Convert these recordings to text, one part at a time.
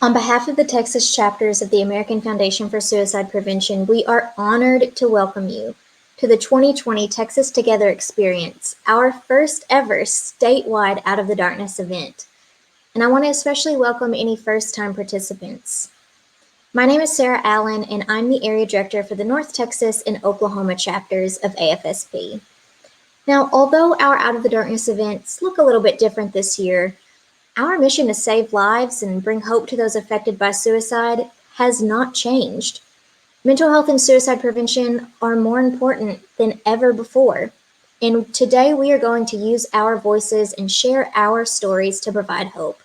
On behalf of the Texas chapters of the American Foundation for Suicide Prevention, we are honored to welcome you to the 2020 Texas Together Experience, our first ever statewide Out of the Darkness event. And I want to especially welcome any first-time participants. My name is Sarah Allen, and I'm the Area Director for the North Texas and Oklahoma chapters of AFSP. Now, although our Out of the Darkness events look a little bit different this year, our mission to save lives and bring hope to those affected by suicide has not changed. Mental health and suicide prevention are more important than ever before. And today we are going to use our voices and share our stories to provide hope.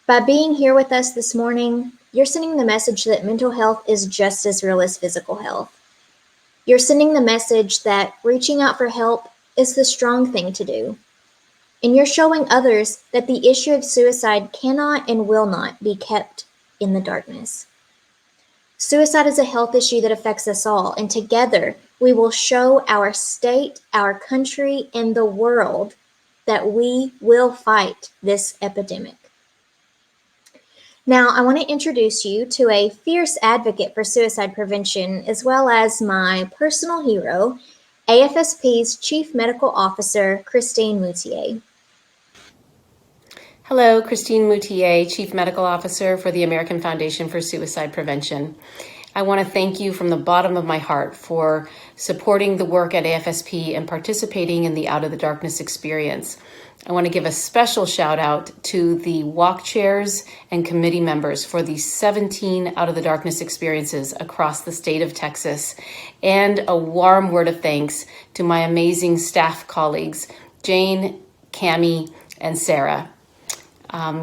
By being here with us this morning, you're sending the message that mental health is just as real as physical health. You're sending the message that reaching out for help is the strong thing to do. And you're showing others that the issue of suicide cannot and will not be kept in the darkness. Suicide is a health issue that affects us all, and together we will show our state, our country, and the world that we will fight this epidemic. Now, I want to introduce you to a fierce advocate for suicide prevention, as well as my personal hero, AFSP's Chief Medical Officer, Christine Moutier. Hello, Christine Moutier, Chief Medical Officer for the American Foundation for Suicide Prevention. I want to thank you from the bottom of my heart for supporting the work at AFSP and participating in the Out of the Darkness experience. I want to give a special shout out to the walk chairs and committee members for the 17 Out of the Darkness experiences across the state of Texas, and a warm word of thanks to my amazing staff colleagues, Jane, Cammie, and Sarah.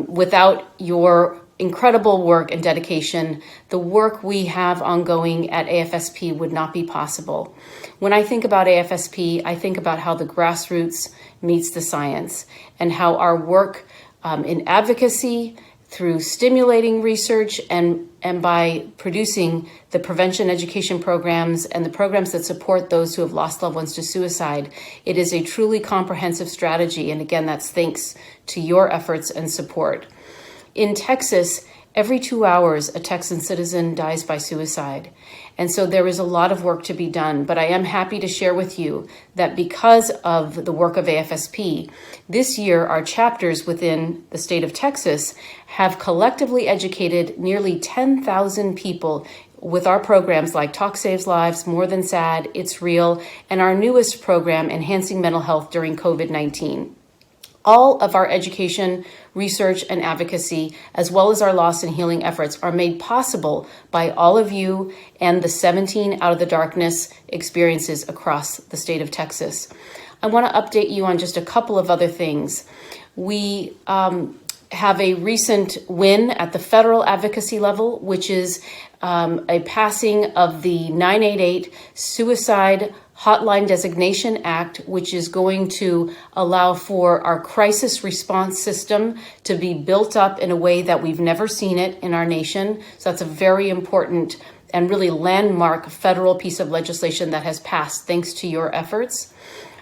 Without your incredible work and dedication, the work we have ongoing at AFSP would not be possible. When I think about AFSP, I think about how the grassroots meets the science, and how our work in advocacy, through stimulating research and by producing the prevention education programs and the programs that support those who have lost loved ones to suicide, it is a truly comprehensive strategy. And again, that's thanks to your efforts and support. In Texas, every 2 hours, a Texan citizen dies by suicide. And so there is a lot of work to be done, but I am happy to share with you that because of the work of AFSP, this year our chapters within the state of Texas have collectively educated nearly 10,000 people with our programs like Talk Saves Lives, More Than Sad, It's Real, and our newest program, Enhancing Mental Health During COVID-19. All of our education, research, and advocacy, as well as our loss and healing efforts, are made possible by all of you and the 17 Out of the Darkness experiences across the state of Texas. I want to update you on just a couple of other things. We have a recent win at the federal advocacy level, which is a passing of the 988 Suicide Hotline Designation Act, which is going to allow for our crisis response system to be built up in a way that we've never seen it in our nation. So that's a very important and really landmark federal piece of legislation that has passed thanks to your efforts.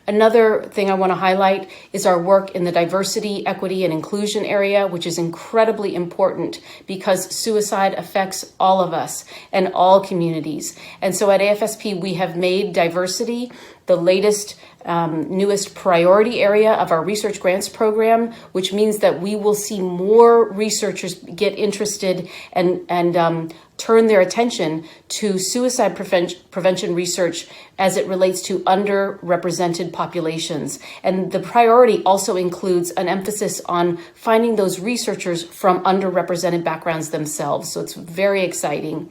Another thing I want to highlight is our work in the diversity, equity, and inclusion area, which is incredibly important because suicide affects all of us and all communities. And so at AFSP, we have made diversity the latest, newest priority area of our research grants program, which means that we will see more researchers get interested and turn their attention to suicide prevention research as it relates to underrepresented populations. And the priority also includes an emphasis on finding those researchers from underrepresented backgrounds themselves. So it's very exciting.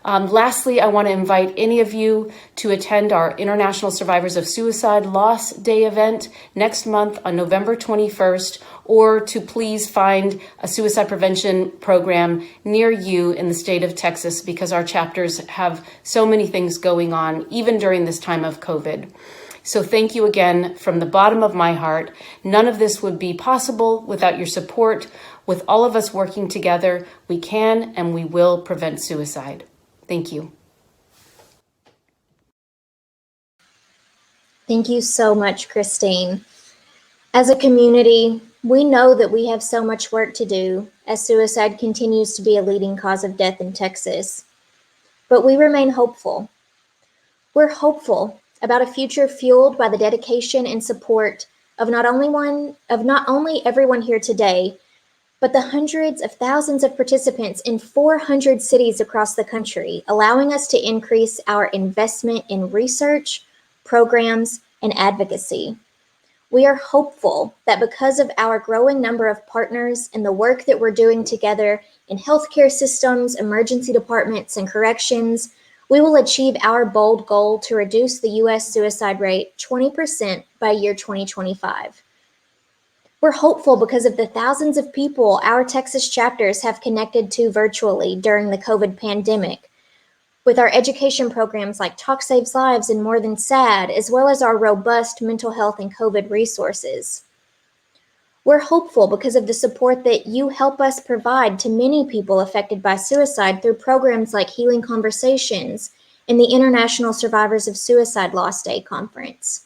Lastly, I want to invite any of you to attend our International Survivors of Suicide Loss Day event next month on November 21st, or to please find a suicide prevention program near you in the state of Texas, because our chapters have so many things going on, even during this time of COVID. So thank you again from the bottom of my heart. None of this would be possible without your support. With all of us working together, we can and we will prevent suicide. Thank you. Thank you so much, Christine. As a community, We know that we have so much work to do as suicide continues to be a leading cause of death in Texas, but we remain hopeful. We're hopeful about a future fueled by the dedication and support of not only everyone here today, but the hundreds of thousands of participants in 400 cities across the country, allowing us to increase our investment in research, programs, and advocacy. We are hopeful that because of our growing number of partners and the work that we're doing together in healthcare systems, emergency departments, and corrections, we will achieve our bold goal to reduce the U.S. suicide rate 20% by year 2025. We're hopeful because of the thousands of people our Texas chapters have connected to virtually during the COVID pandemic, with our education programs like Talk Saves Lives and More Than Sad, as well as our robust mental health and COVID resources. We're hopeful because of the support that you help us provide to many people affected by suicide through programs like Healing Conversations and the International Survivors of Suicide Loss Day Conference.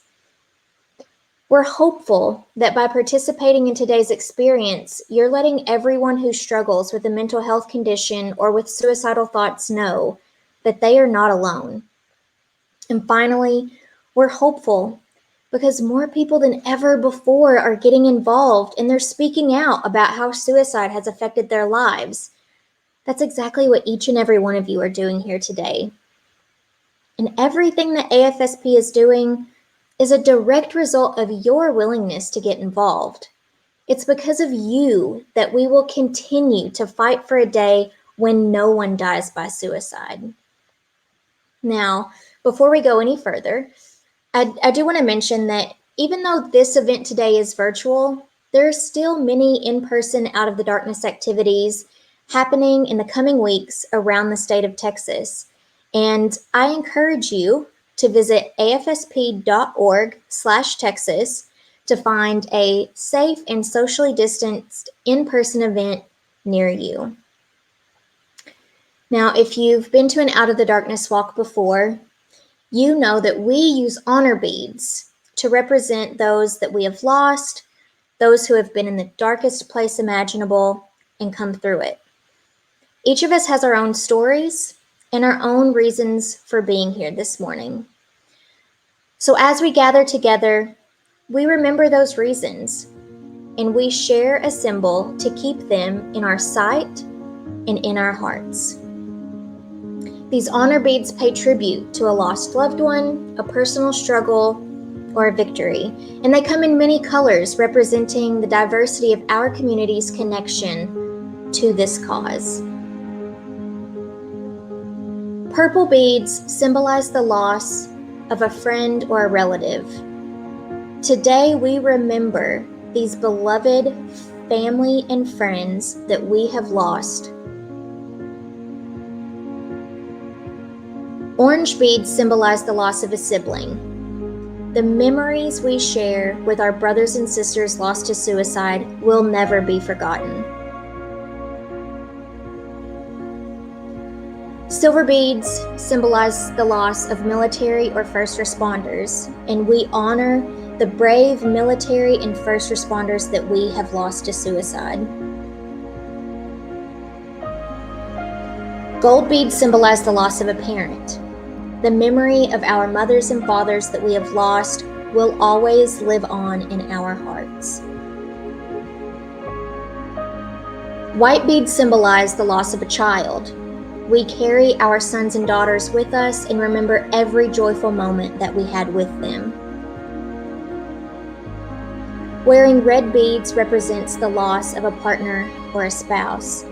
We're hopeful that by participating in today's experience, you're letting everyone who struggles with a mental health condition or with suicidal thoughts know that they are not alone. And finally, we're hopeful because more people than ever before are getting involved and they're speaking out about how suicide has affected their lives. That's exactly what each and every one of you are doing here today. And everything that AFSP is doing is a direct result of your willingness to get involved. It's because of you that we will continue to fight for a day when no one dies by suicide. Now, before we go any further, I do want to mention that even though this event today is virtual, there are still many in-person Out of the Darkness activities happening in the coming weeks around the state of Texas. And I encourage you to visit afsp.org/Texas to find a safe and socially distanced in-person event near you. Now, if you've been to an Out of the Darkness walk before, you know that we use honor beads to represent those that we have lost, those who have been in the darkest place imaginable and come through it. Each of us has our own stories and our own reasons for being here this morning. So as we gather together, we remember those reasons and we share a symbol to keep them in our sight and in our hearts. These honor beads pay tribute to a lost loved one, a personal struggle, or a victory, and they come in many colors representing the diversity of our community's connection to this cause. Purple beads symbolize the loss of a friend or a relative. Today we remember these beloved family and friends that we have lost. Orange beads symbolize the loss of a sibling. The memories we share with our brothers and sisters lost to suicide will never be forgotten. Silver beads symbolize the loss of military or first responders, and we honor the brave military and first responders that we have lost to suicide. Gold beads symbolize the loss of a parent. The memory of our mothers and fathers that we have lost will always live on in our hearts. White beads symbolize the loss of a child. We carry our sons and daughters with us and remember every joyful moment that we had with them. Wearing red beads represents the loss of a partner or a spouse,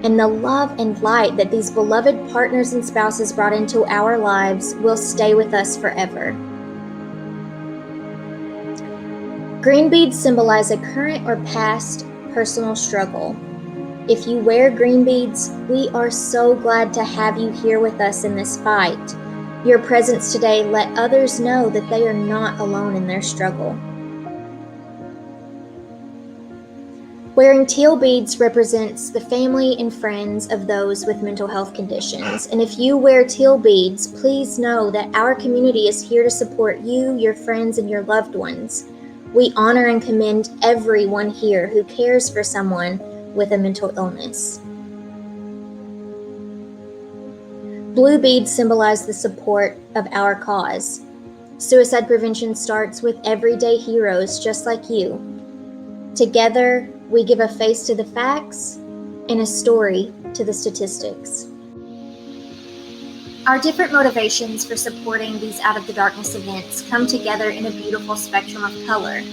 and the love and light that these beloved partners and spouses brought into our lives will stay with us forever. Green beads symbolize a current or past personal struggle. If you wear green beads, we are so glad to have you here with us in this fight. Your presence today let others know that they are not alone in their struggle. Wearing teal beads represents the family and friends of those with mental health conditions. And if you wear teal beads, please know that our community is here to support you, your friends, and your loved ones. We honor and commend everyone here who cares for someone with a mental illness. Blue beads symbolize the support of our cause. Suicide prevention starts with everyday heroes just like you. Together, we give a face to the facts and a story to the statistics. Our different motivations for supporting these Out of the Darkness events come together in a beautiful spectrum of color.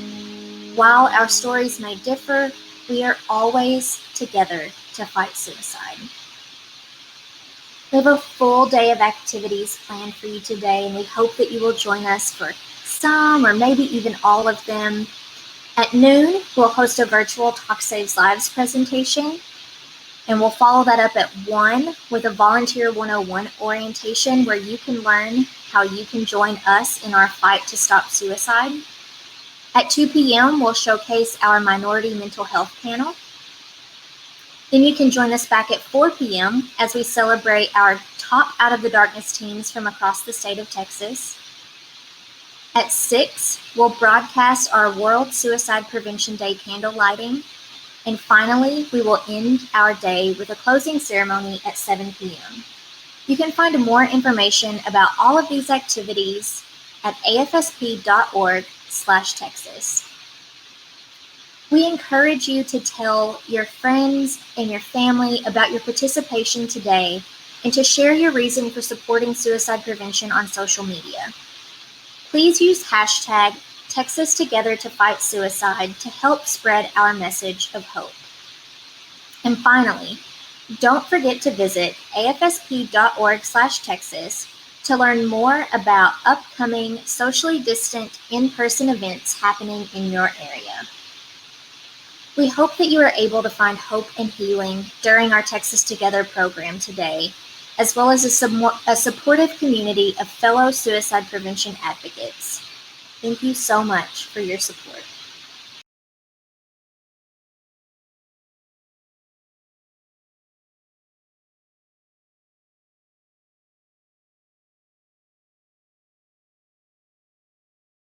While our stories may differ, we are always together to fight suicide. We have a full day of activities planned for you today, and we hope that you will join us for some or maybe even all of them. At noon, we'll host a virtual Talk Saves Lives presentation, and we'll follow that up at 1 with a Volunteer 101 orientation where you can learn how you can join us in our fight to stop suicide. At 2 p.m., we'll showcase our Minority Mental Health panel. Then you can join us back at 4 p.m. as we celebrate our top Out of the Darkness teams from across the state of Texas. At 6, we'll broadcast our World Suicide Prevention Day candle lighting. And finally, we will end our day with a closing ceremony at 7 p.m. You can find more information about all of these activities at afsp.org/Texas. We encourage you to tell your friends and your family about your participation today and to share your reason for supporting suicide prevention on social media. Please use hashtag Texas Together to Fight Suicide to help spread our message of hope. And finally, don't forget to visit afsp.org/Texas to learn more about upcoming socially distant in-person events happening in your area. We hope that you are able to find hope and healing during our Texas Together program today, as well as a supportive community of fellow suicide prevention advocates. Thank you so much for your support.